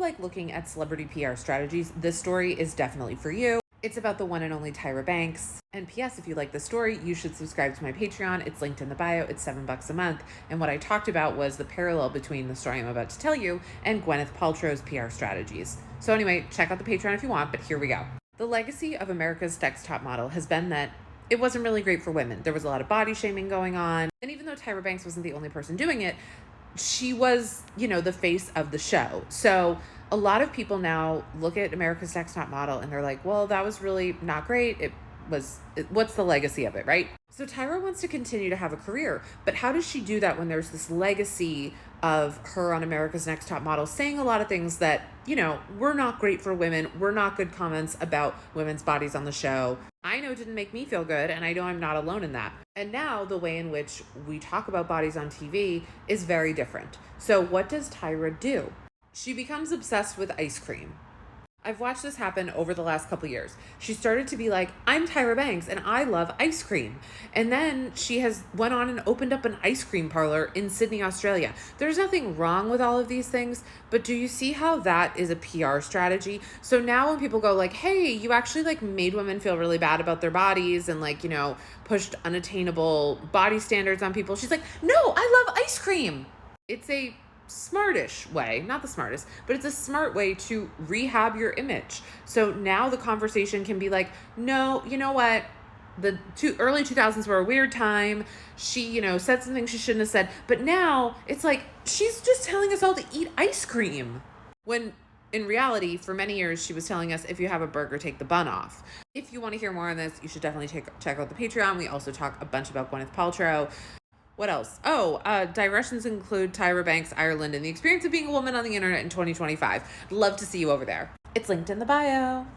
like looking at celebrity PR strategies, this story is definitely for you. It's about the one and only Tyra Banks. And P.S. if you like this story, you should subscribe to my Patreon. It's linked in the bio. It's $7 a month. And what I talked about was the parallel between the story I'm about to tell you and Gwyneth Paltrow's PR strategies. So anyway, check out the Patreon if you want, but here we go. The legacy of America's Next Top Model has been that it wasn't really great for women. There was a lot of body shaming going on. And even though Tyra Banks wasn't the only person doing it, she was, the face of the show. So a lot of people now look at America's Next Top Model and they're like, well, that was really not great. What's the legacy of it, right? So Tyra wants to continue to have a career, but how does she do that when there's this legacy of her on America's Next Top Model saying a lot of things that, were not great for women, were not good comments about women's bodies on the show. I know it didn't make me feel good, and I know I'm not alone in that. And now the way in which we talk about bodies on TV is very different. So what does Tyra do? She becomes obsessed with ice cream. I've watched this happen over the last couple years. She started to be like, I'm Tyra Banks and I love ice cream. And then she has went on and opened up an ice cream parlor in Sydney, Australia. There's nothing wrong with all of these things, but do you see how that is a PR strategy? So now when people go like, hey, you actually made women feel really bad about their bodies and pushed unattainable body standards on people. She's like, no, I love ice cream. It's a smartish way, not the smartest, but it's a smart way to rehab your image. So now the conversation can be like, no, you know what? The early 2000s were a weird time. She, said something she shouldn't have said. But now it's like, she's just telling us all to eat ice cream. When in reality, for many years, she was telling us, if you have a burger, take the bun off. If you want to hear more on this, you should definitely check out the Patreon. We also talk a bunch about Gwyneth Paltrow. What else? Digressions include Tyra Banks, Ireland, and the experience of being a woman on the internet in 2025. Love to see you over there. It's linked in the bio.